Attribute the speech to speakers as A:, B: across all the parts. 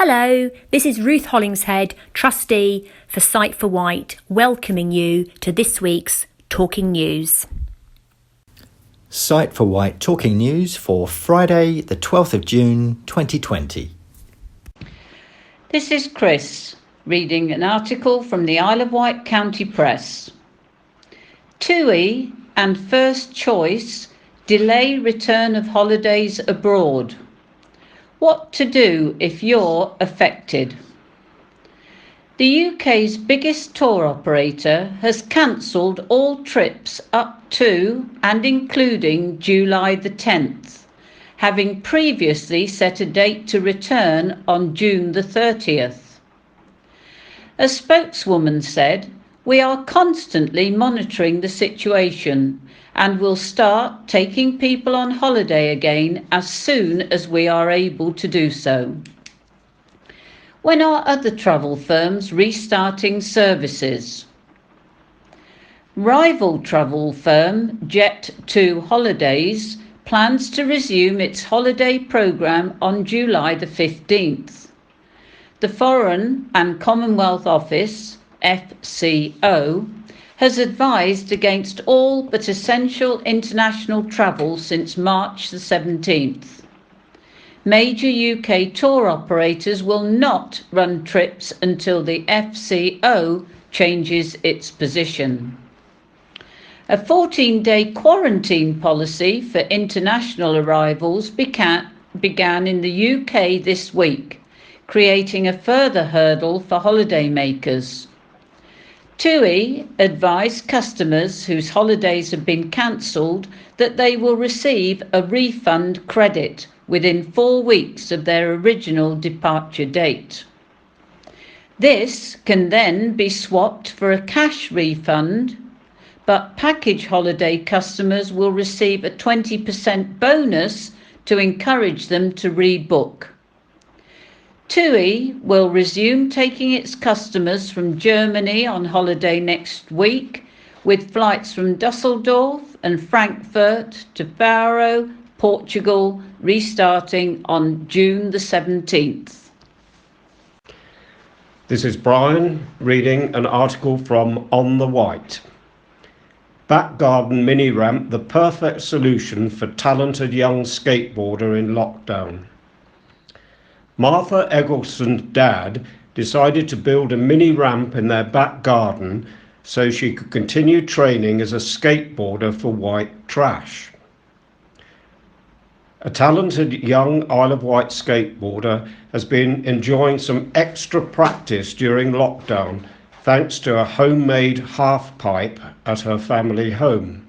A: Hello, this is Ruth Hollingshead, trustee for Sight for Wight, welcoming you to this week's Talking News.
B: Sight for Wight Talking News for Friday the 12th of June 2020.
C: This is Chris reading an article from the Isle of Wight County Press. TUI and First Choice delay return of holidays abroad. What to do if you're affected? The UK's biggest tour operator has cancelled all trips up to and including July the 10th, having previously set a date to return on June the 30th. A spokeswoman said, "We are constantly monitoring the situation and will start taking people on holiday again as soon as we are able to do so." When are other travel firms restarting services? Rival travel firm Jet2 Holidays plans to resume its holiday programme on July the 15th. The Foreign and Commonwealth Office, FCO, has advised against all but essential international travel since March the 17th. Major UK tour operators will not run trips until the FCO changes its position. A 14-day quarantine policy for international arrivals began in the UK this week, creating a further hurdle for holidaymakers. TUI advised customers whose holidays have been cancelled that they will receive a refund credit within 4 weeks of their original departure date. This can then be swapped for a cash refund, but package holiday customers will receive a 20% bonus to encourage them to rebook. TUI will resume taking its customers from Germany on holiday next week, with flights from Dusseldorf and Frankfurt to Faro, Portugal, restarting on June the 17th.
D: This is Brian reading an article from OnTheWight. Back garden mini ramp, the perfect solution for talented young skateboarder in lockdown. Martha Eggleston's dad decided to build a mini ramp in their back garden so she could continue training as a skateboarder for Wight Trash. A talented young Isle of Wight skateboarder has been enjoying some extra practice during lockdown thanks to a homemade half pipe at her family home.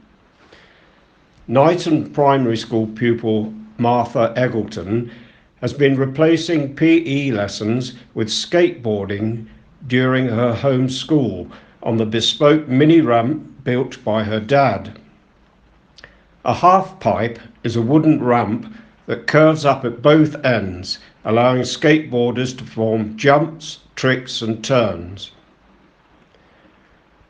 D: Knighton Primary School pupil Martha Eggleton has been replacing PE lessons with skateboarding during her home school on the bespoke mini ramp built by her dad. A half pipe is a wooden ramp that curves up at both ends, allowing skateboarders to perform jumps, tricks and turns.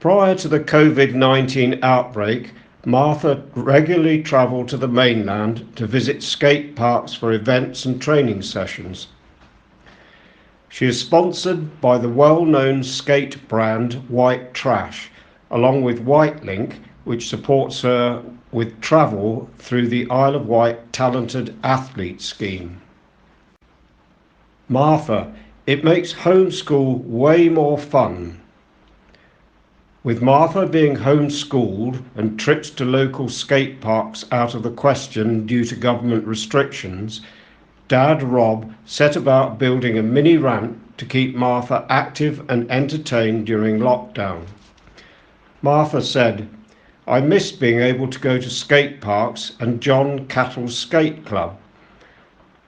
D: Prior to the COVID-19 outbreak, Martha regularly travelled to the mainland to visit skate parks for events and training sessions. She is sponsored by the well-known skate brand Wight Trash, along with Wightlink, which supports her with travel through the Isle of Wight Talented Athlete Scheme. Martha, it makes homeschool way more fun. With Martha being homeschooled and trips to local skate parks out of the question due to government restrictions, Dad Rob set about building a mini ramp to keep Martha active and entertained during lockdown. Martha said, "I miss being able to go to skate parks and John Cattle's skate club.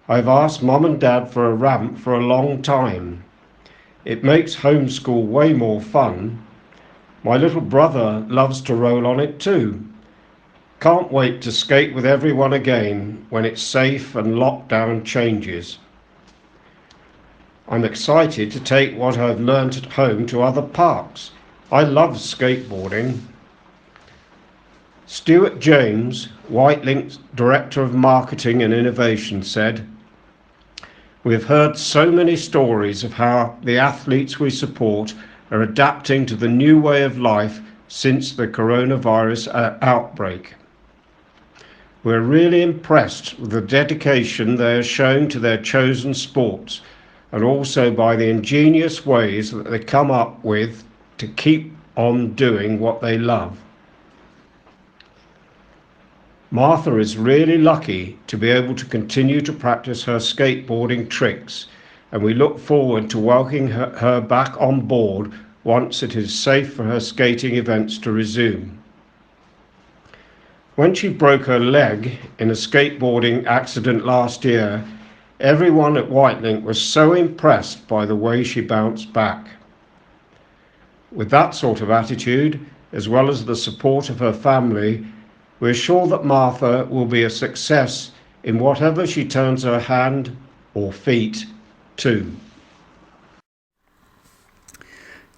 D: I've asked Mum and Dad for a ramp for a long time. It makes homeschool way more fun. My little brother loves to roll on it too. Can't wait to skate with everyone again when it's safe and lockdown changes. I'm excited to take what I've learnt at home to other parks. I love skateboarding." Stuart James, Wightlink's Director of Marketing and Innovation, said, We've heard so many stories of how the athletes we support are adapting to the new way of life since the coronavirus outbreak. We're really impressed with the dedication they are showing to their chosen sports, and also by the ingenious ways that they come up with to keep on doing what they love. Martha is really lucky to be able to continue to practice her skateboarding tricks, and we look forward to welcoming her back on board once it is safe for her skating events to resume. When she broke her leg in a skateboarding accident last year, everyone at Wight was so impressed by the way she bounced back. With that sort of attitude, as well as the support of her family, we're sure that Martha will be a success in whatever she turns her hand or feet to.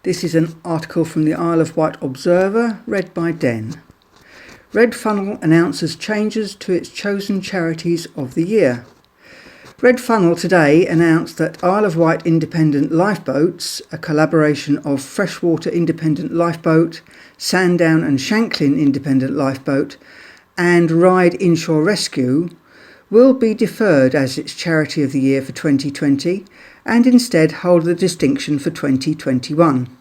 E: This is an article from the Isle of Wight Observer, read by Den. Red Funnel announces changes to its chosen charities of the year. Red Funnel today announced that Isle of Wight Independent Lifeboats, a collaboration of Freshwater Independent Lifeboat, Sandown and Shanklin Independent Lifeboat, and Ride Inshore Rescue, will be deferred as its Charity of the Year for 2020 and instead hold the distinction for 2021.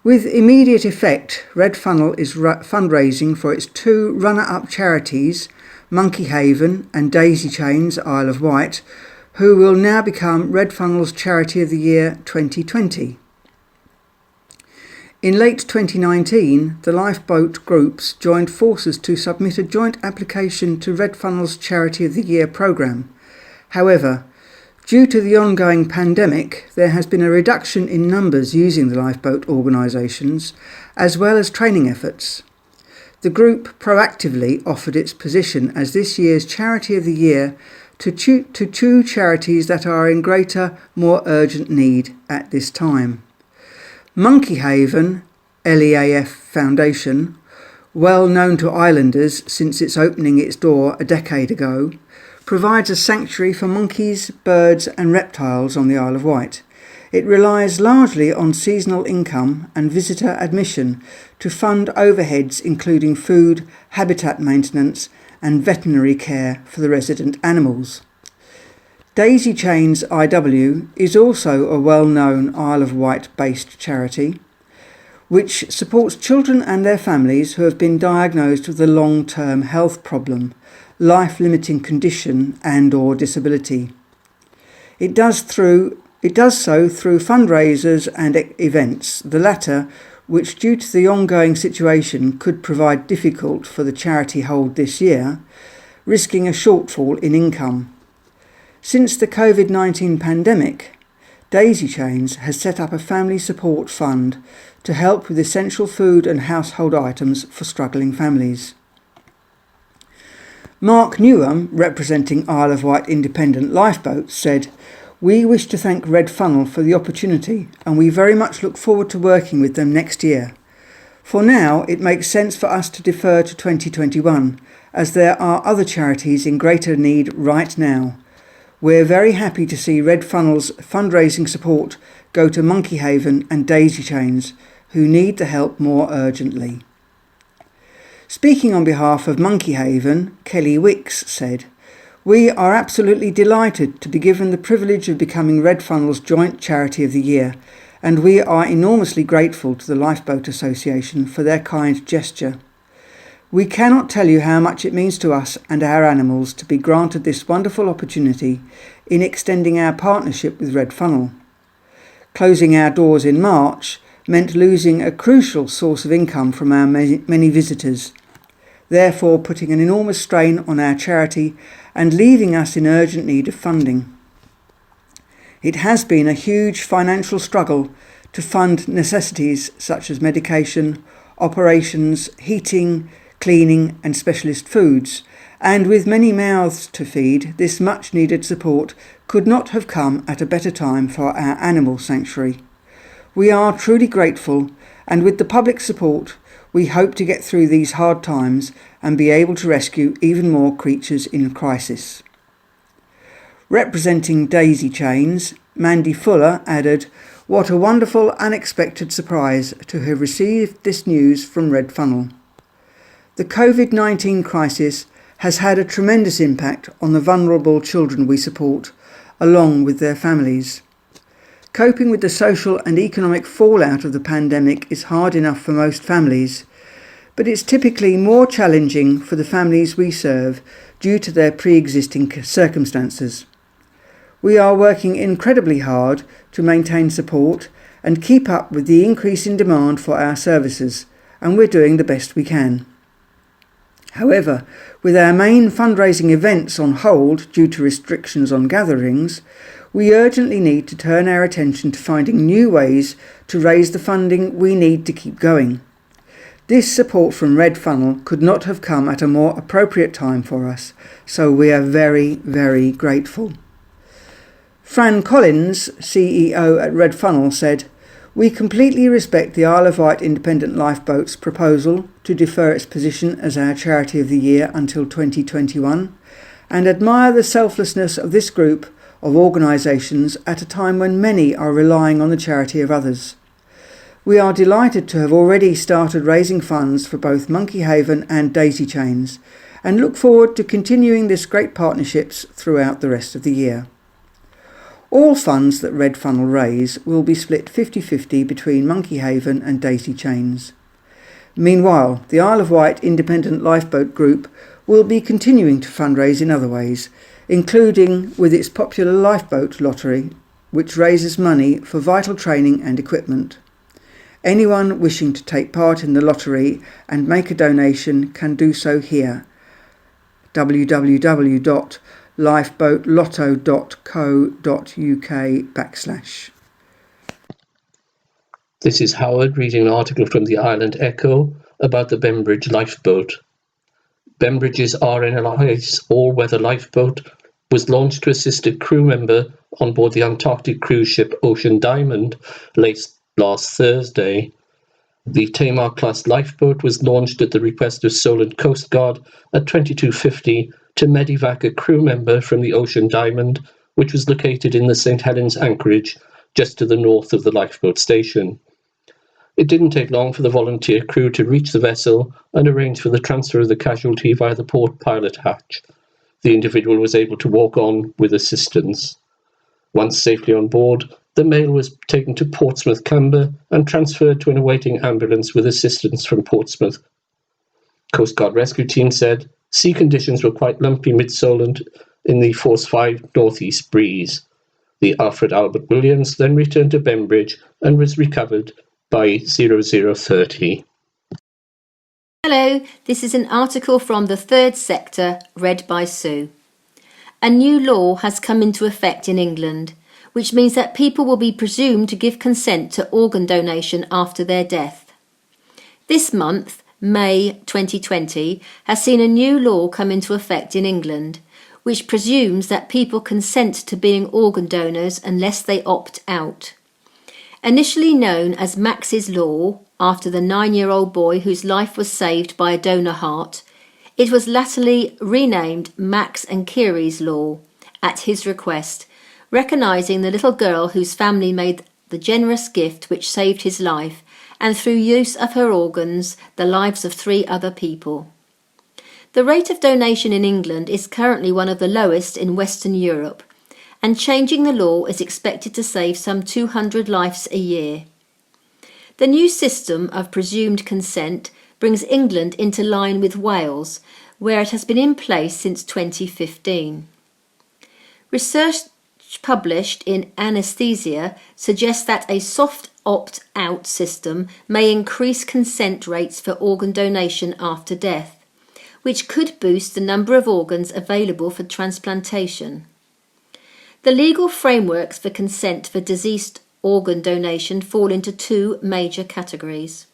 E: With immediate effect, Red Funnel is fundraising for its two runner-up charities, Monkey Haven and Daisy Chains Isle of Wight, who will now become Red Funnel's Charity of the Year 2020. In late 2019, the lifeboat groups joined forces to submit a joint application to Red Funnel's Charity of the Year programme. However, due to the ongoing pandemic, there has been a reduction in numbers using the lifeboat organisations, as well as training efforts. The group proactively offered its position as this year's Charity of the Year to two charities that are in greater, more urgent need at this time. Monkey Haven, LEAF Foundation, well known to islanders since its opening its door a decade ago, provides a sanctuary for monkeys, birds and reptiles on the Isle of Wight. It relies largely on seasonal income and visitor admission to fund overheads including food, habitat maintenance and veterinary care for the resident animals. Daisy Chains IW is also a well-known Isle of Wight-based charity which supports children and their families who have been diagnosed with a long-term health problem, life-limiting condition and/or disability. It does so through fundraisers and events, the latter which due to the ongoing situation could provide difficult for the charity hold this year, risking a shortfall in income. Since the COVID-19 pandemic, Daisy Chains has set up a family support fund to help with essential food and household items for struggling families. Mark Newham, representing Isle of Wight Independent Lifeboats, said, "We wish to thank Red Funnel for the opportunity and we very much look forward to working with them next year. For now, it makes sense for us to defer to 2021 as there are other charities in greater need right now. We're very happy to see Red Funnel's fundraising support go to Monkey Haven and Daisy Chains, who need the help more urgently." Speaking on behalf of Monkey Haven, Kelly Wicks said, "We are absolutely delighted to be given the privilege of becoming Red Funnel's joint Charity of the Year, and we are enormously grateful to the Lifeboat Association for their kind gesture. We cannot tell you how much it means to us and our animals to be granted this wonderful opportunity in extending our partnership with Red Funnel. Closing our doors in March meant losing a crucial source of income from our many visitors, therefore putting an enormous strain on our charity and leaving us in urgent need of funding. It has been a huge financial struggle to fund necessities such as medication, operations, heating, cleaning and specialist foods, and with many mouths to feed, this much needed support could not have come at a better time for our animal sanctuary. We are truly grateful, and with the public support, we hope to get through these hard times and be able to rescue even more creatures in crisis." Representing Daisy Chains, Mandy Fuller added, "What a wonderful, unexpected surprise to have received this news from Red Funnel. The COVID-19 crisis has had a tremendous impact on the vulnerable children we support, along with their families. Coping with the social and economic fallout of the pandemic is hard enough for most families, but it's typically more challenging for the families we serve due to their pre-existing circumstances. We are working incredibly hard to maintain support and keep up with the increase in demand for our services, and we're doing the best we can. However, with our main fundraising events on hold due to restrictions on gatherings, we urgently need to turn our attention to finding new ways to raise the funding we need to keep going. This support from Red Funnel could not have come at a more appropriate time for us, so we are very, very grateful." Fran Collins, CEO at Red Funnel, said, "We completely respect the Isle of Wight Independent Lifeboat's proposal to defer its position as our Charity of the Year until 2021 and admire the selflessness of this group of organisations at a time when many are relying on the charity of others. We are delighted to have already started raising funds for both Monkey Haven and Daisy Chains and look forward to continuing this great partnerships throughout the rest of the year. All funds that Red Funnel raise will be split 50-50 between Monkey Haven and Daisy Chains. Meanwhile, the Isle of Wight Independent Lifeboat Group will be continuing to fundraise in other ways, including with its popular lifeboat lottery, which raises money for vital training and equipment. Anyone wishing to take part in the lottery and make a donation can do so here. www.lifeboatlotto.co.uk/.
F: This is Howard reading an article from the Island Echo about the Bembridge lifeboat. Bembridge's RNLI's all-weather lifeboat was launched to assist a crew member on board the Antarctic cruise ship Ocean Diamond last Thursday. The Tamar-class lifeboat was launched at the request of Solent Coast Guard at 22:50 to medevac a crew member from the Ocean Diamond, which was located in the St. Helens anchorage just to the north of the lifeboat station. It didn't take long for the volunteer crew to reach the vessel and arrange for the transfer of the casualty via the port pilot hatch. The individual was able to walk on with assistance. Once safely on board, the male was taken to Portsmouth Camber and transferred to an awaiting ambulance with assistance from Portsmouth. Coast Guard rescue team said sea conditions were quite lumpy mid-Solent in the force 5 northeast breeze. The Alfred Albert Williams then returned to Bembridge and was recovered by 0030.
A: Hello, this is an article from the Third Sector, read by Sue. A new law has come into effect in England, which means that people will be presumed to give consent to organ donation after their death. This month, May 2020, has seen a new law come into effect in England, which presumes that people consent to being organ donors unless they opt out. Initially known as Max's Law, after the 9-year-old boy whose life was saved by a donor heart, it was latterly renamed Max and Kiri's Law, at his request, recognising the little girl whose family made the generous gift which saved his life, and through use of her organs, the lives of 3 other people. The rate of donation in England is currently one of the lowest in Western Europe, and changing the law is expected to save some 200 lives a year. The new system of presumed consent brings England into line with Wales, where it has been in place since 2015. Research published in Anaesthesia suggests that a soft opt-out system may increase consent rates for organ donation after death, which could boost the number of organs available for transplantation. The legal frameworks for consent for deceased organ donation fall into 2 major categories.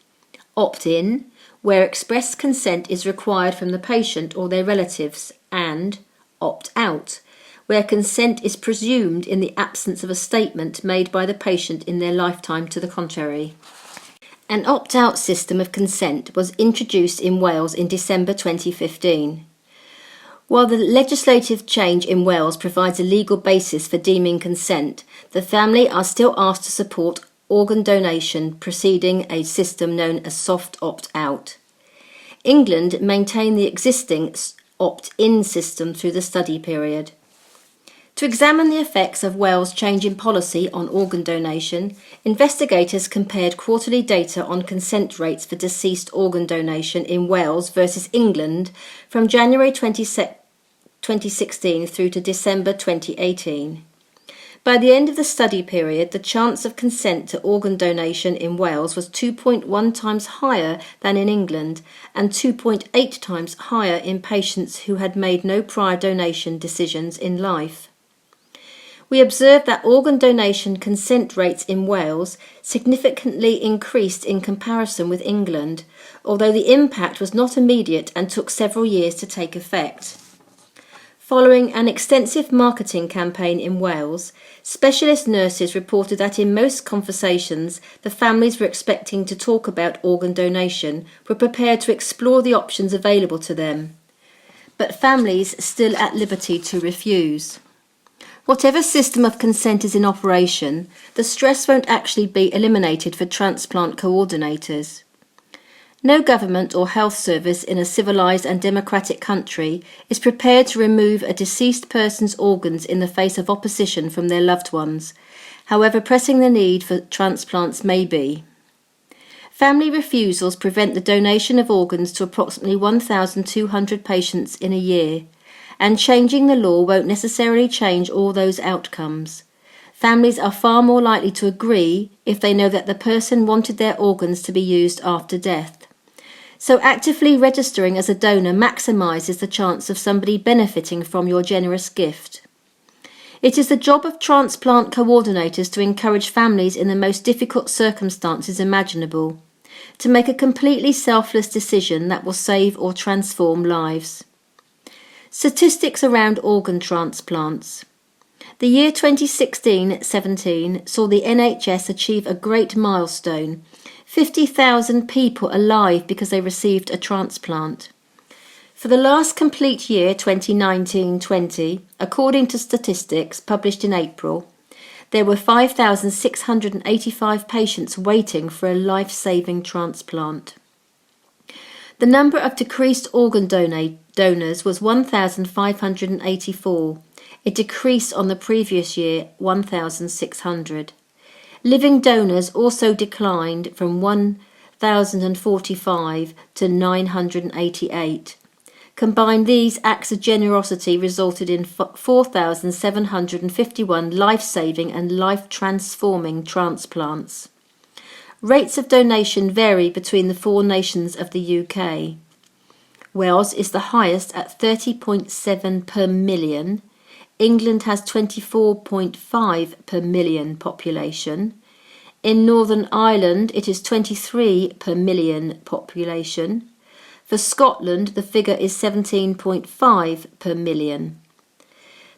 A: Opt-in, where express consent is required from the patient or their relatives, and opt-out, where consent is presumed in the absence of a statement made by the patient in their lifetime to the contrary. An opt-out system of consent was introduced in Wales in December 2015. While the legislative change in Wales provides a legal basis for deeming consent, the family are still asked to support organ donation preceding a system known as soft opt-out. England maintained the existing opt-in system through the study period. To examine the effects of Wales' change in policy on organ donation, investigators compared quarterly data on consent rates for deceased organ donation in Wales versus England from January 2016 through to December 2018. By the end of the study period, the chance of consent to organ donation in Wales was 2.1 times higher than in England and 2.8 times higher in patients who had made no prior donation decisions in life. We observed that organ donation consent rates in Wales significantly increased in comparison with England, although the impact was not immediate and took several years to take effect. Following an extensive marketing campaign in Wales, specialist nurses reported that in most conversations the families were expecting to talk about organ donation were prepared to explore the options available to them, but families still at liberty to refuse. Whatever system of consent is in operation, the stress won't actually be eliminated for transplant coordinators. No government or health service in a civilised and democratic country is prepared to remove a deceased person's organs in the face of opposition from their loved ones, however pressing the need for transplants may be. Family refusals prevent the donation of organs to approximately 1,200 patients in a year, and changing the law won't necessarily change all those outcomes. Families are far more likely to agree if they know that the person wanted their organs to be used after death. So actively registering as a donor maximises the chance of somebody benefiting from your generous gift. It is the job of transplant coordinators to encourage families in the most difficult circumstances imaginable, to make a completely selfless decision that will save or transform lives. Statistics around organ transplants. The year 2016-17 saw the NHS achieve a great milestone, 50,000 people alive because they received a transplant. For the last complete year, 2019-20, according to statistics published in April, there were 5,685 patients waiting for a life-saving transplant. The number of decreased organ donors was 1,584. It decreased on the previous year, 1,600. Living donors also declined from 1,045 to 988. Combined, these acts of generosity resulted in 4,751 life-saving and life-transforming transplants. Rates of donation vary between the four nations of the UK. Wales is the highest at 30.7 per million. England has 24.5 per million population. In Northern Ireland, it is 23 per million population. For Scotland, the figure is 17.5 per million.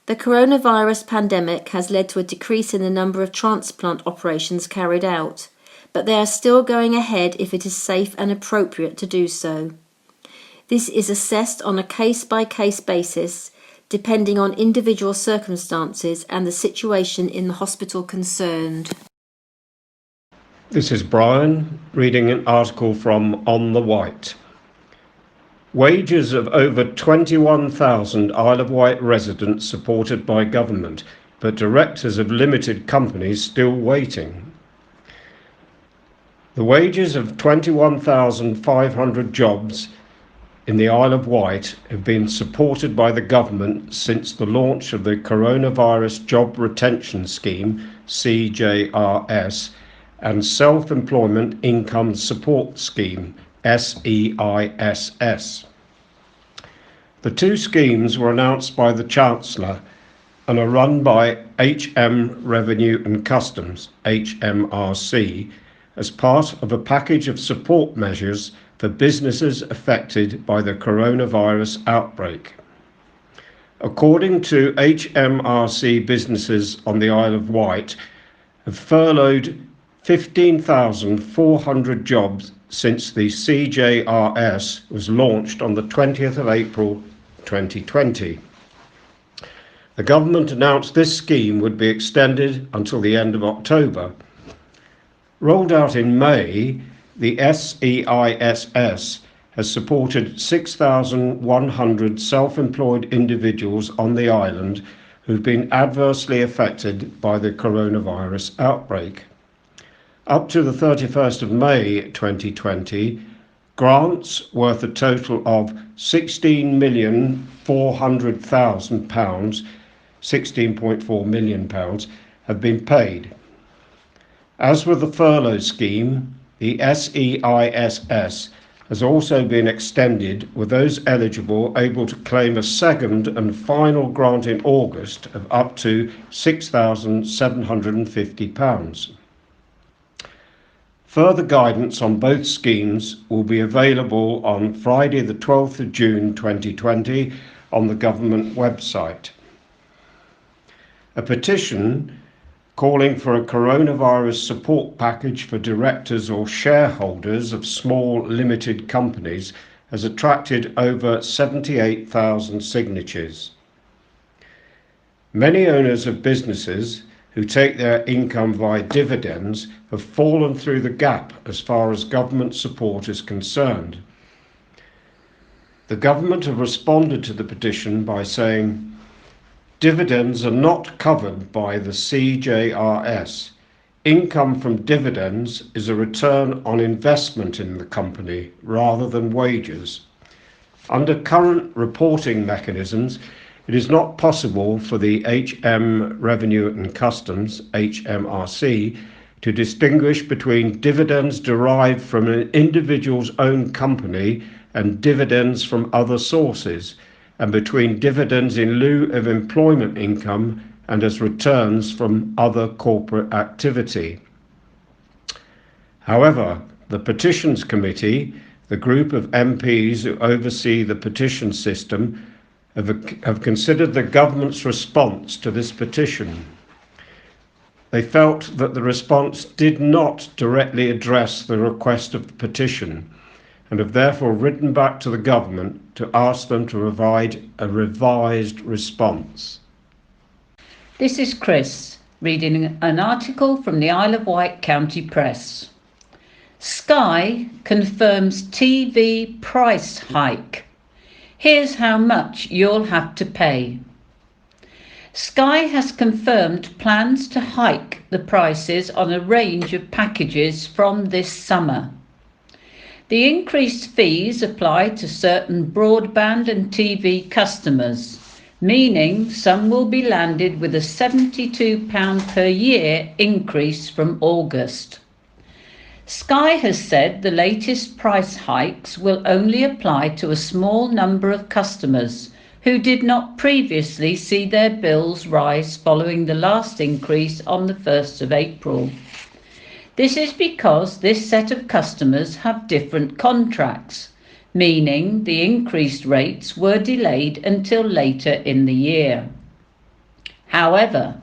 A: The coronavirus pandemic has led to a decrease in the number of transplant operations carried out, but they are still going ahead if it is safe and appropriate to do so. This is assessed on a case-by-case basis, depending on individual circumstances and the situation in the hospital concerned.
D: This is Brian reading an article from OnTheWight. Wages of over 21,000 Isle of Wight residents supported by government, but directors of limited companies still waiting. The wages of 21,500 jobs in the Isle of Wight have been supported by the government since the launch of the Coronavirus Job Retention Scheme, CJRS, and Self-Employment Income Support Scheme, SEISS. The two schemes were announced by the Chancellor and are run by HM Revenue and Customs, HMRC, as part of a package of support measures for businesses affected by the coronavirus outbreak. According to HMRC, businesses on the Isle of Wight have furloughed 15,400 jobs since the CJRS was launched on the 20th of April 2020. The government announced this scheme would be extended until the end of October. Rolled out in May, the SEISS has supported 6,100 self-employed individuals on the island who've been adversely affected by the coronavirus outbreak. Up to the 31st of May 2020, grants worth a total of £16,400,000, £16.4 million, have been paid. As with the furlough scheme, the SEISS has also been extended, with those eligible able to claim a second and final grant in August of up to £6,750. Further guidance on both schemes will be available on Friday the 12th of June 2020 on the government website. A petition calling for a coronavirus support package for directors or shareholders of small limited companies has attracted over 78,000 signatures. Many owners of businesses who take their income via dividends have fallen through the gap as far as government support is concerned. The government have responded to the petition by saying, dividends are not covered by the CJRS. Income from dividends is a return on investment in the company rather than wages. Under current reporting mechanisms, it is not possible for the HM Revenue and Customs, HMRC, to distinguish between dividends derived from an individual's own company and dividends from other sources, and between dividends in lieu of employment income and as returns from other corporate activity. However, the Petitions Committee, the group of MPs who oversee the petition system, have considered the government's response to this petition. They felt that the response did not directly address the request of the petition, and have therefore written back to the government to ask them to provide a revised response.
C: This is Chris, reading an article from the Isle of Wight County Press. Sky confirms TV price hike. Here's how much you'll have to pay. Sky has confirmed plans to hike the prices on a range of packages from this summer. The increased fees apply to certain broadband and TV customers, meaning some will be landed with a £72 per year increase from August. Sky has said the latest price hikes will only apply to a small number of customers who did not previously see their bills rise following the last increase on the 1st of April. This is because this set of customers have different contracts, meaning the increased rates were delayed until later in the year. However,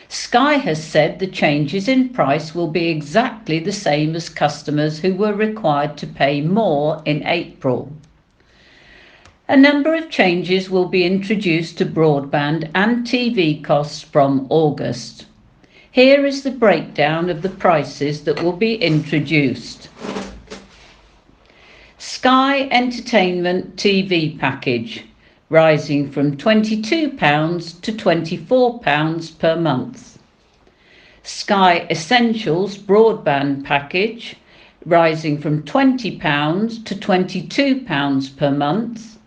C: Sky has said the changes in price will be exactly the same as customers who were required to pay more in April. A number of changes will be introduced to broadband and TV costs from August. Here is the breakdown of the prices that will be introduced. Sky Entertainment TV package, rising from £22 to £24 per month. Sky Essentials broadband package, rising from £20 to £22 per month.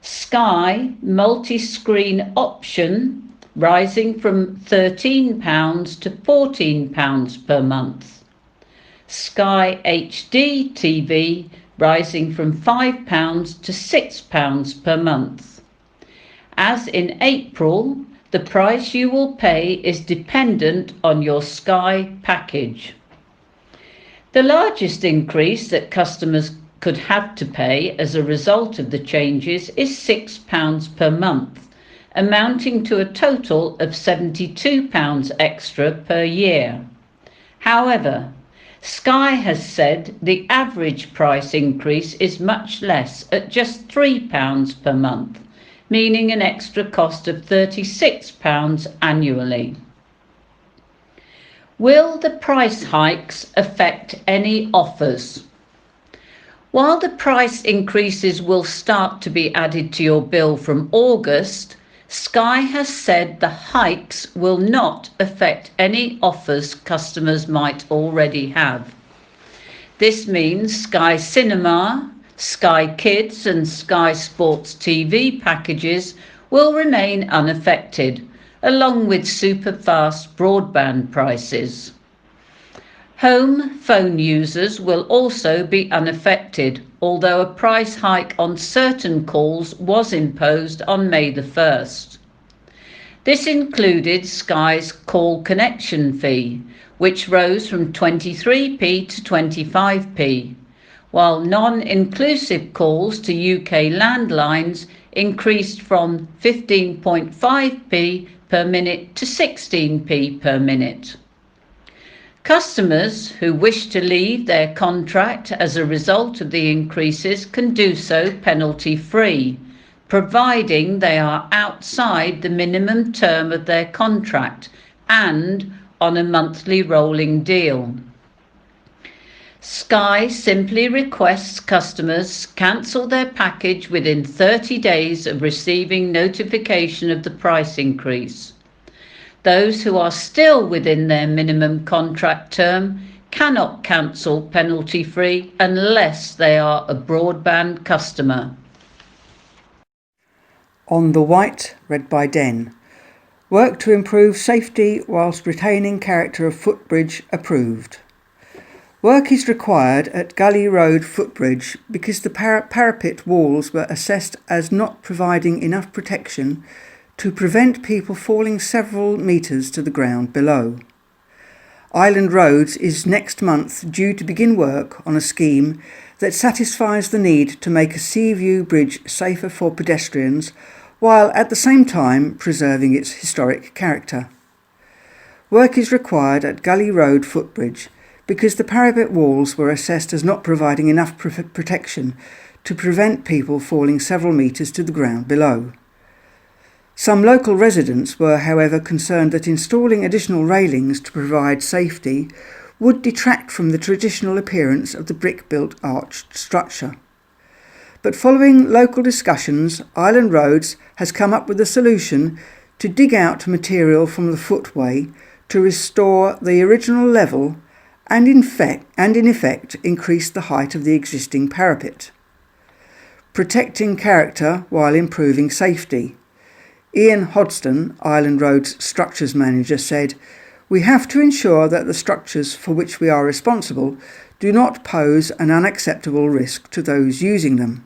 C: Sky multi-screen option, rising from £13 to £14 per month. Sky HD TV, rising from £5 to £6 per month. As in April, the price you will pay is dependent on your Sky package. The largest increase that customers could have to pay as a result of the changes is £6 per month, amounting to a total of £72 extra per year. However, Sky has said the average price increase is much less at just £3 per month, meaning an extra cost of £36 annually. Will the price hikes affect any offers? While the price increases will start to be added to your bill from August, Sky has said the hikes will not affect any offers customers might already have. This means Sky Cinema, Sky Kids and Sky Sports TV packages will remain unaffected, along with super-fast broadband prices. Home phone users will also be unaffected, although a price hike on certain calls was imposed on May the 1st. This included Sky's call connection fee, which rose from 23p to 25p, while non-inclusive calls to UK landlines increased from 15.5p per minute to 16p per minute. Customers who wish to leave their contract as a result of the increases can do so penalty-free, providing they are outside the minimum term of their contract and on a monthly rolling deal. Sky simply requests customers cancel their package within 30 days of receiving notification of the price increase. Those who are still within their minimum contract term cannot cancel penalty-free unless they are a broadband customer.
E: OnTheWight, read by Den. Work to improve safety whilst retaining character of footbridge approved. Work is required at Gully Road footbridge because the parapet walls were assessed as not providing enough protection to prevent people falling several metres to the ground below. Island Roads is next month due to begin work on a scheme that satisfies the need to make a sea view bridge safer for pedestrians while at the same time preserving its historic character. Work is required at Gully Road footbridge because the parapet walls were assessed as not providing enough protection to prevent people falling several metres to the ground below. Some local residents were, however, concerned that installing additional railings to provide safety would detract from the traditional appearance of the brick-built arched structure. But following local discussions, Island Roads has come up with a solution to dig out material from the footway to restore the original level and in effect increase the height of the existing parapet. Protecting character while improving safety. Ian Hodgson, Island Road's structures manager, said, "We have to ensure that the structures for which we are responsible do not pose an unacceptable risk to those using them.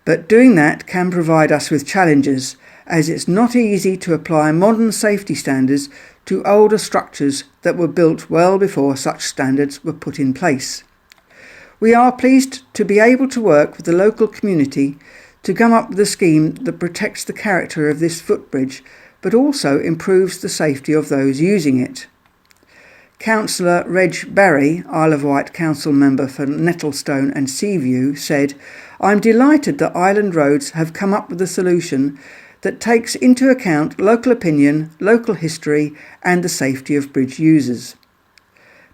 E: But doing that can provide us with challenges, as it's not easy to apply modern safety standards to older structures that were built well before such standards were put in place. We are pleased to be able to work with the local community to come up with a scheme that protects the character of this footbridge but also improves the safety of those using it." Councillor Reg Barry, Isle of Wight Council member for Nettlestone and Seaview, said, "I'm delighted that Island Roads have come up with a solution that takes into account local opinion, local history and the safety of bridge users."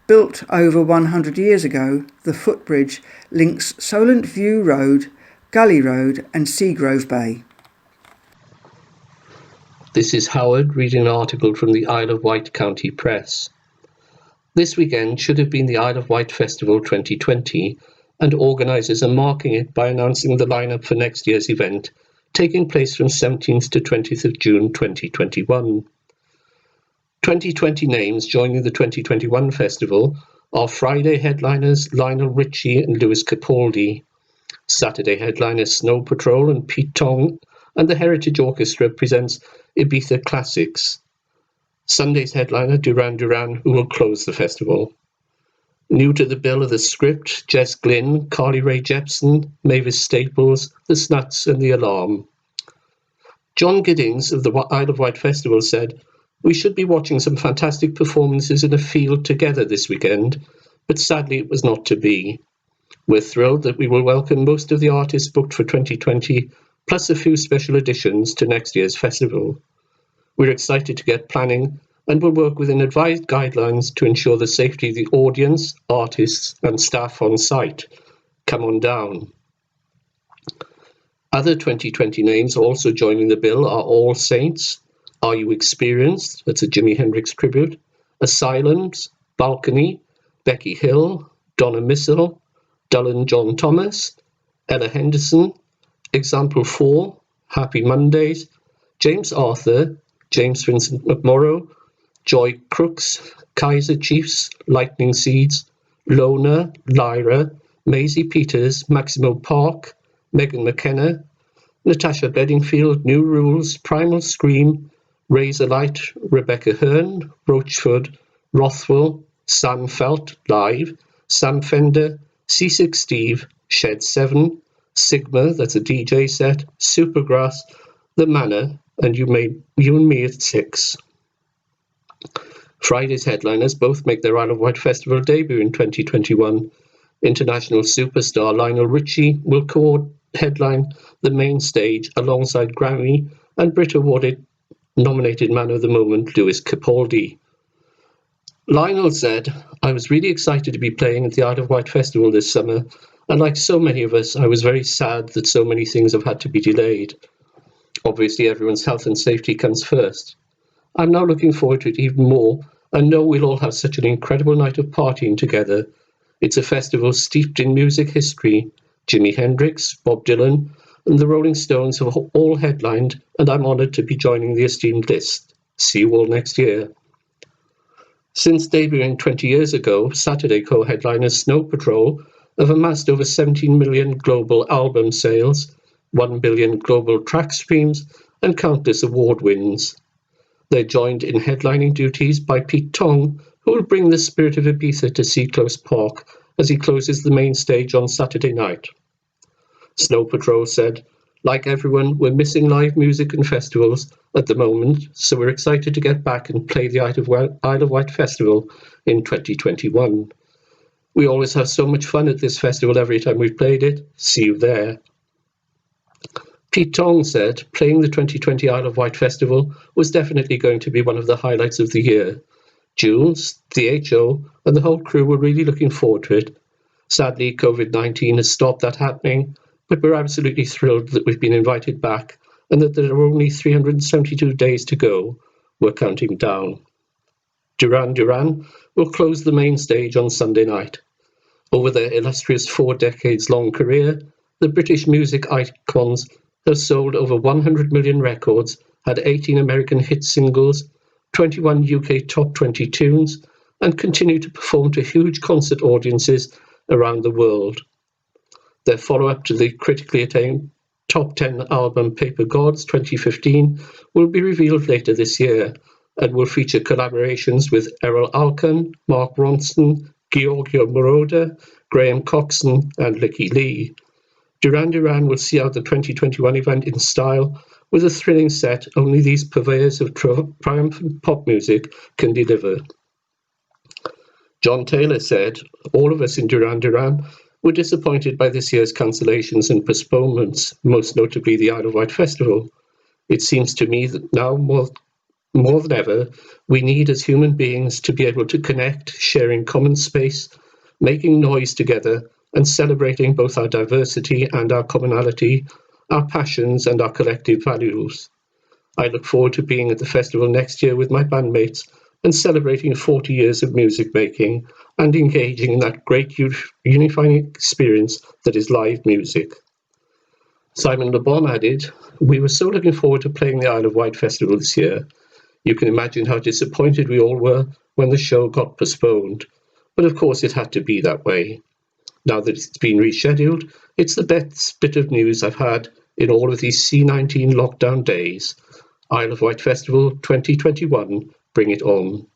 E: Built over 100 years ago, the footbridge links Solent View Road, Gully Road and Seagrove Bay.
F: This is Howard reading an article from the Isle of Wight County Press. This weekend should have been the Isle of Wight Festival 2020, and organisers are marking it by announcing the lineup for next year's event, taking place from 17th to 20th of June 2021. 2020 names joining the 2021 festival are Friday headliners Lionel Richie and Lewis Capaldi, Saturday headliners Snow Patrol and Pete Tong, and the Heritage Orchestra presents Ibiza Classics. Sunday's headliner Duran Duran, who will close the festival. New to the bill are The Script, Jess Glynn, Carly Rae Jepsen, Mavis Staples, The Snuts and The Alarm. John Giddings of the Isle of Wight Festival said, "We should be watching some fantastic performances in a field together this weekend, but sadly it was not to be. We're thrilled that we will welcome most of the artists booked for 2020 plus a few special additions to next year's festival. We're excited to get planning and will work within advised guidelines to ensure the safety of the audience, artists and staff on site. Come on down. Other 2020 names also joining the bill are All Saints, Are You Experienced? That's a Jimi Hendrix tribute, Asylums, Balcony, Becky Hill, Donna Missel, Dylan John Thomas, Ella Henderson, Example 4, Happy Mondays, James Arthur, James Vincent McMorrow, Joy Crooks, Kaiser Chiefs, Lightning Seeds, Lona, Lyra, Maisie Peters, Maximo Park, Megan McKenna, Natasha Bedingfield, New Rules, Primal Scream, Razorlight, Rebecca Hearn, Roachford, Rothwell, Sam Felt, Live, Sam Fender, C6 Steve, Shed 7, Sigma, that's a DJ set, Supergrass, The Manor, and You and Me at 6. Friday's headliners both make their Isle of Wight Festival debut in 2021. International superstar Lionel Richie will headline the main stage alongside Grammy and Brit Awarded nominated Man of the Moment Lewis Capaldi. Lionel said, "I was really excited to be playing at the Isle of Wight Festival this summer, and like so many of us, I was very sad that so many things have had to be delayed. Obviously, everyone's health and safety comes first. I'm now looking forward to it even more and know we'll all have such an incredible night of partying together. It's a festival steeped in music history. Jimi Hendrix, Bob Dylan, and the Rolling Stones have all headlined, and I'm honoured to be joining the esteemed list. See you all next year." Since debuting 20 years ago, Saturday co-headliners Snow Patrol have amassed over 17 million global album sales, 1 billion global track streams, and countless award wins. They're joined in headlining duties by Pete Tong, who will bring the spirit of Ibiza to Seaclose Park as he closes the main stage on Saturday night. Snow Patrol said, "Like everyone, we're missing live music and festivals at the moment, so we're excited to get back and play the Isle of Wight Festival in 2021. We always have so much fun at this festival every time we've played it. See you there." Pete Tong said, "Playing the 2020 Isle of Wight Festival was definitely going to be one of the highlights of the year. Jules, the HO, and the whole crew were really looking forward to it. Sadly, COVID-19 has stopped that happening, but we're absolutely thrilled that we've been invited back and that there are only 372 days to go. We're counting down." Duran Duran will close the main stage on Sunday night. Over their illustrious 4 decades-long career, the British music icons have sold over 100 million records, had 18 American hit singles, 21 UK top 20 tunes, and continue to perform to huge concert audiences around the world. Their follow-up to the critically acclaimed top 10 album Paper Gods 2015 will be revealed later this year and will feature collaborations with Errol Alkan, Mark Ronson, Giorgio Moroder, Graham Coxon, and Licky Lee. Duran Duran will see out the 2021 event in style with a thrilling set only these purveyors of triumphant pop music can deliver. John Taylor said, "All of us in Duran Duran were disappointed by this year's cancellations and postponements, most notably the Isle of Wight Festival. It seems to me that now more than ever, we need as human beings to be able to connect, sharing common space, making noise together, and celebrating both our diversity and our commonality, our passions and our collective values. I look forward to being at the festival next year with my bandmates and celebrating 40 years of music making and engaging in that great unifying experience that is live music." Simon Le Bon added, "We were so looking forward to playing the Isle of Wight Festival this year. You can imagine how disappointed we all were when the show got postponed, but of course it had to be that way. Now that it's been rescheduled, it's the best bit of news I've had in all of these C-19 lockdown days. Isle of Wight Festival 2021, bring it on."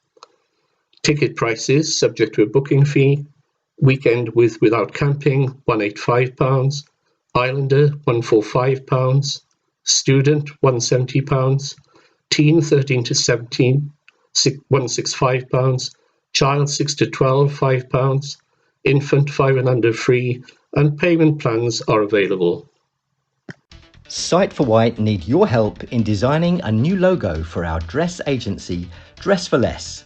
F: Ticket prices, subject to a booking fee: weekend with without camping, £185, Islander £145, student £170, teen 13 to 17 £165, child 6 to 12 £5, infant 5 and under free, and payment plans are available.
B: Sight for Wight need your help in designing a new logo for our dress agency, Dress for Less.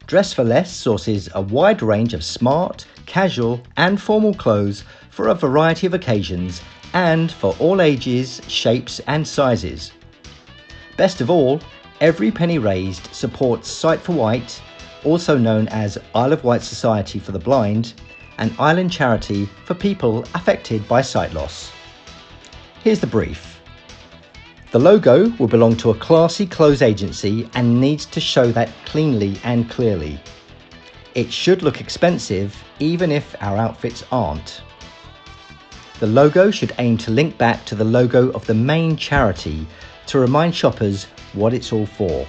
B: Dress for Less sources a wide range of smart, casual and formal clothes for a variety of occasions and for all ages, shapes and sizes. Best of all, every penny raised supports Sight for Wight, also known as Isle of Wight Society for the Blind, an island charity for people affected by sight loss. Here's the brief. The logo will belong to a classy clothes agency and needs to show that cleanly and clearly. It should look expensive even if our outfits aren't. The logo should aim to link back to the logo of the main charity to remind shoppers what it's all for.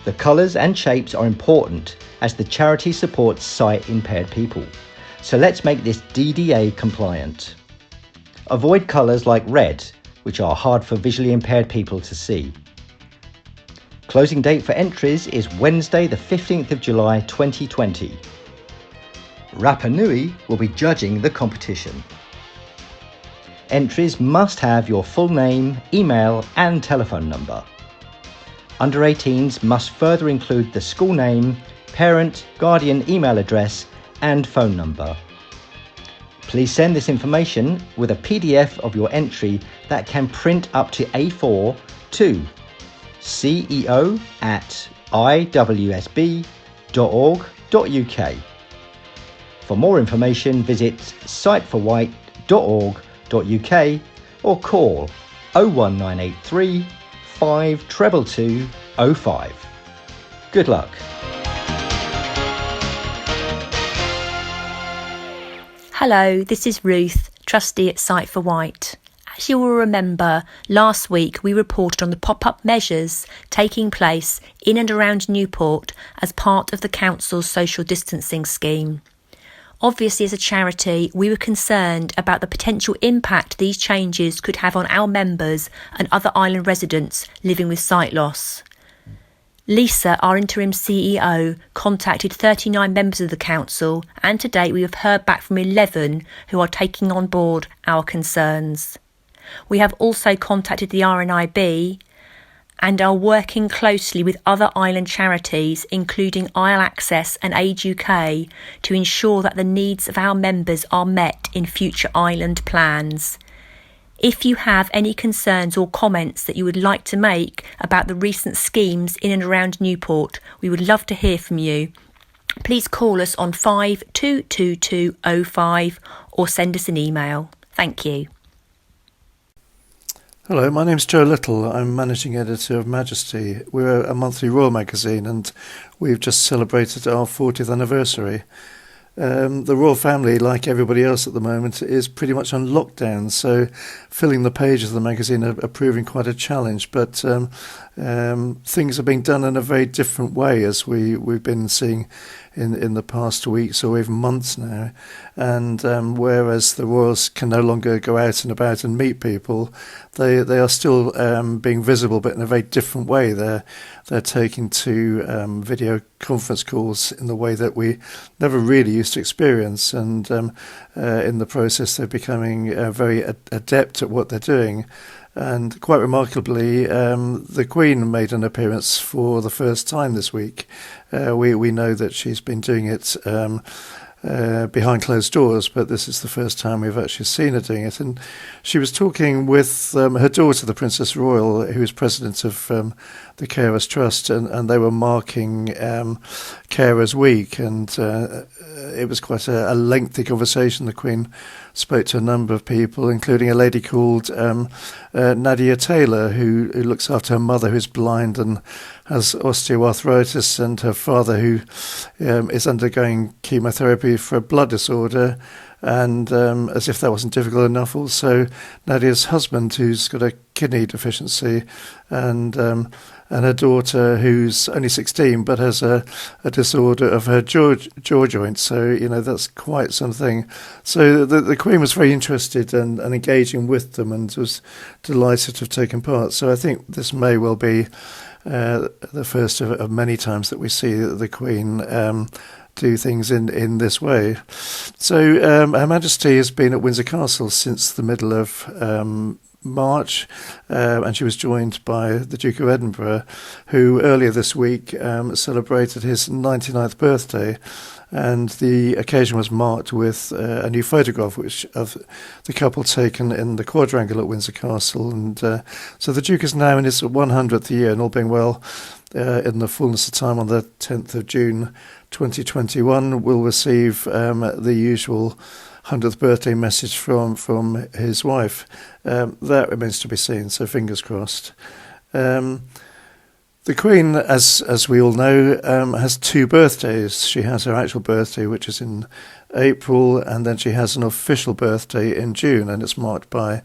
B: The colours and shapes are important as the charity supports sight impaired people, so let's make this DDA compliant. Avoid colours like red, which are hard for visually impaired people to see. Closing date for entries is Wednesday the 15th of July 2020. Rapa Nui will be judging the competition. Entries must have your full name, email and telephone number. Under 18s must further include the school name, parent, guardian email address and phone number. Please send this information with a PDF of your entry that can print up to A4 to ceo@iwsb.org.uk. For more information, visit sightforwight.org.uk or call 01983 522 05. Good luck.
G: Hello, this is Ruth, trustee at Sight for Wight. As you will remember, last week we reported on the pop-up measures taking place in and around Newport as part of the council's social distancing scheme. Obviously, as a charity, we were concerned about the potential impact these changes could have on our members and other island residents living with sight loss. Lisa, our interim CEO, contacted 39 members of the council, and to date we have heard back from 11 who are taking on board our concerns. We have also contacted the RNIB and are working closely with other island charities, including Isle Access and Age UK, to ensure that the needs of our members are met in future island plans. If you have any concerns or comments that you would like to make about the recent schemes in and around Newport, we would love to hear from you. Please call us on 522205 or send us an email. Thank you.
H: Hello, my name's Joe Little. I'm managing editor of Majesty. We're a monthly royal magazine and we've just celebrated our 40th anniversary. The royal family, like everybody else at the moment, is pretty much on lockdown, so filling the pages of the magazine are proving quite a challenge, but things are being done in a very different way, as we've been seeing in the past weeks or even months now. And whereas the royals can no longer go out and about and meet people, they are still being visible, but in a very different way. They're taking to video conference calls in the way that we never really used to experience, and in the process they're becoming very adept at what they're doing. And quite remarkably, the Queen made an appearance for the first time this week. We know that she's been doing it behind closed doors, but this is the first time we've actually seen her doing it. And she was talking with her daughter, the Princess Royal, who is president of the Carers Trust, and they were marking Carers Week, and it was quite a lengthy conversation. The Queen spoke to a number of people, including a lady called Nadia Taylor, who looks after her mother, who's blind and has osteoarthritis, and her father, who is undergoing chemotherapy for a blood disorder. And as if that wasn't difficult enough, also Nadia's husband, who's got a kidney deficiency, and her daughter, who's only 16 but has a disorder of her jaw joint. So that's quite something. So the Queen was very interested and engaging with them, and was delighted to have taken part. So I think this may well be the first of many times that we see the Queen do things in this way. So Her Majesty has been at Windsor Castle since the middle of March, and she was joined by the Duke of Edinburgh, who earlier this week celebrated his 99th birthday. And the occasion was marked with a new photograph of the couple taken in the quadrangle at Windsor Castle. And so the Duke is now in his 100th year, and all being well, in the fullness of time on the 10th of June 2021, will receive the usual 100th birthday message from his wife. That remains to be seen, so fingers crossed. The Queen, as we all know, has two birthdays. She has her actual birthday, which is in April, and then she has an official birthday in June, and it's marked by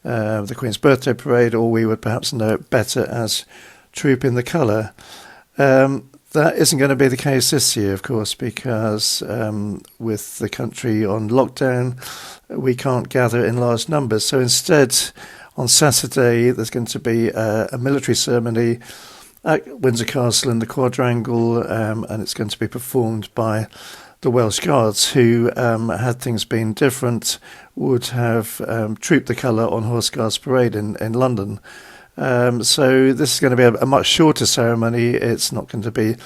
H: the Queen's birthday parade, or we would perhaps know it better as Troop in the Colour. That isn't going to be the case this year, of course, because with the country on lockdown, we can't gather in large numbers. So instead, on Saturday, there's going to be a military ceremony at Windsor Castle in the quadrangle, and it's going to be performed by the Welsh Guards, who, had things been different, would have trooped the colour on Horse Guards Parade in London. So this is going to be a much shorter ceremony. It's not going to be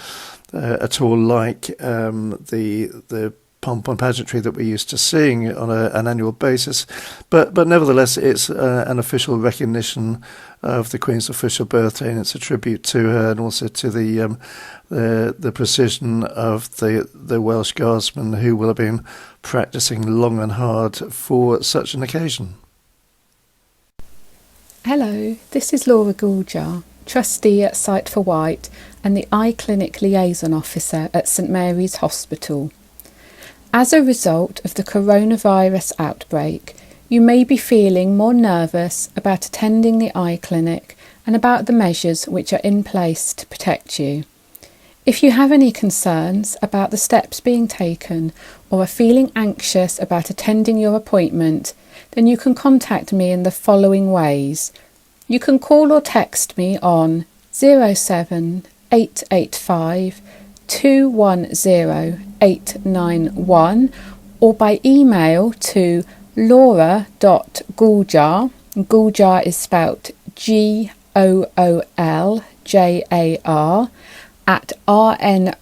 H: at all like the pomp and pageantry that we're used to seeing on an annual basis, but nevertheless it's an official recognition of the Queen's official birthday, and it's a tribute to her and also to the precision of the Welsh Guardsmen who will have been practising long and hard for such an occasion.
I: Hello, this is Laura Gouljar, trustee at Sight for Wight and the Eye Clinic Liaison Officer at St Mary's Hospital. As a result of the coronavirus outbreak, you may be feeling more nervous about attending the eye clinic and about the measures which are in place to protect you. If you have any concerns about the steps being taken or are feeling anxious about attending your appointment, then you can contact me in the following ways. You can call or text me on 07885 210891 or by email to laura.gouljar. Gouljar is spelt GOOLJAR at rnib.org.uk.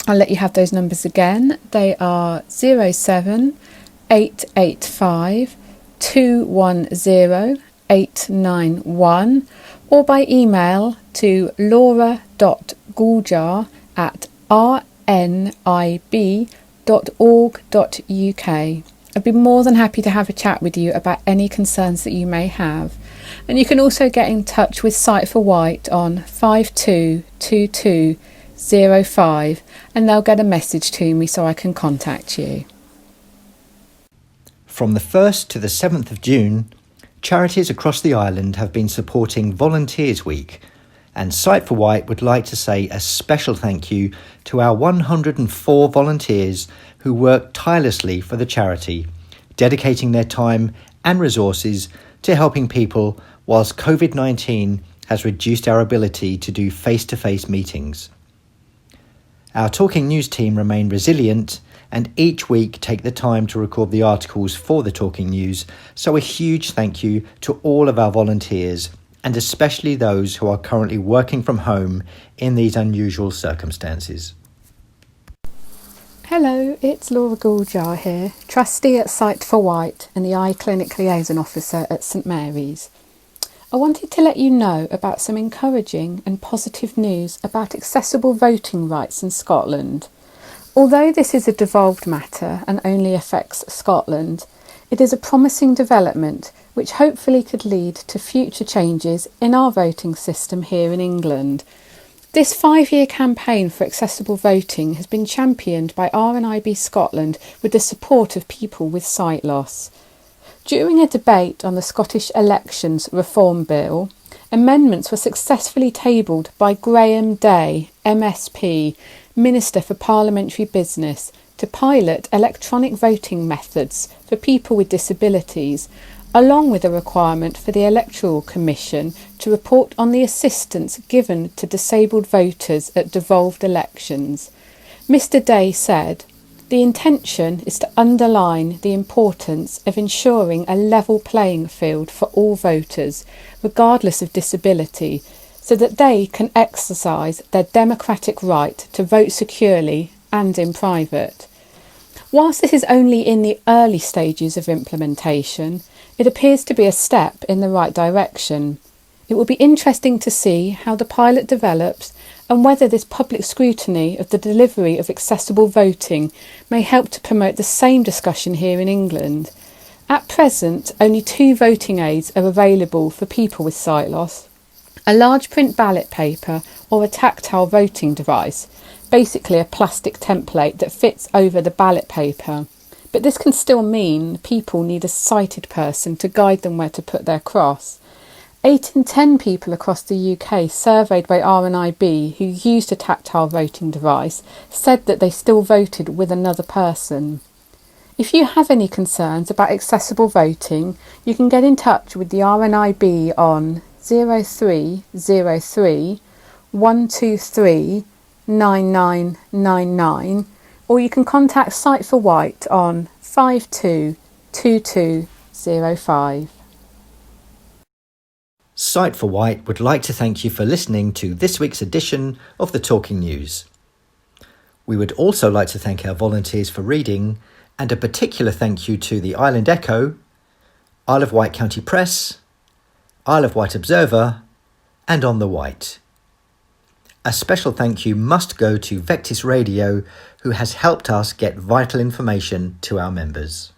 I: I'll let you have those numbers again. They are 07885 210891 or by email to laura.gouljar at rnib.org.uk. I'd be more than happy to have a chat with you about any concerns that you may have. And you can also get in touch with Sight for Wight on 522205 and they'll get a message to me so I can contact you.
B: From the 1st to the 7th of June, charities across the island have been supporting Volunteers Week, and Sight for Wight would like to say a special thank you to our 104 volunteers who work tirelessly for the charity, dedicating their time and resources to helping people whilst COVID-19 has reduced our ability to do face-to-face meetings. Our Talking News team remain resilient and each week take the time to record the articles for the Talking News, so a huge thank you to all of our volunteers and especially those who are currently working from home in these unusual circumstances.
I: Hello, it's Laura Gouljar here, trustee at Sight for Wight and the Eye Clinic Liaison Officer at St Mary's. I wanted to let you know about some encouraging and positive news about accessible voting rights in Scotland. Although this is a devolved matter and only affects Scotland, it is a promising development which hopefully could lead to future changes in our voting system here in England. This 5-year campaign for accessible voting has been championed by RNIB Scotland with the support of people with sight loss. During a debate on the Scottish Elections Reform Bill, amendments were successfully tabled by Graham Day, MSP, Minister for Parliamentary Business, to pilot electronic voting methods for people with disabilities, along with a requirement for the Electoral Commission to report on the assistance given to disabled voters at devolved elections. Mr Day said, "The intention is to underline the importance of ensuring a level playing field for all voters, regardless of disability, so that they can exercise their democratic right to vote securely and in private." Whilst this is only in the early stages of implementation, it appears to be a step in the right direction. It will be interesting to see how the pilot develops and whether this public scrutiny of the delivery of accessible voting may help to promote the same discussion here in England. At present, only 2 voting aids are available for people with sight loss: a large print ballot paper or a tactile voting device, basically a plastic template that fits over the ballot paper. But this can still mean people need a sighted person to guide them where to put their cross. 8 in 10 people across the UK surveyed by RNIB who used a tactile voting device said that they still voted with another person. If you have any concerns about accessible voting, you can get in touch with the RNIB on 0303 123 9999, or you can contact Sight for Wight on 522205.
B: Sight for Wight would like to thank you for listening to this week's edition of the Talking News. We would also like to thank our volunteers for reading, and a particular thank you to the Island Echo, Isle of Wight County Press, Isle of Wight Observer, and OnTheWight. A special thank you must go to Vectis Radio, who has helped us get vital information to our members.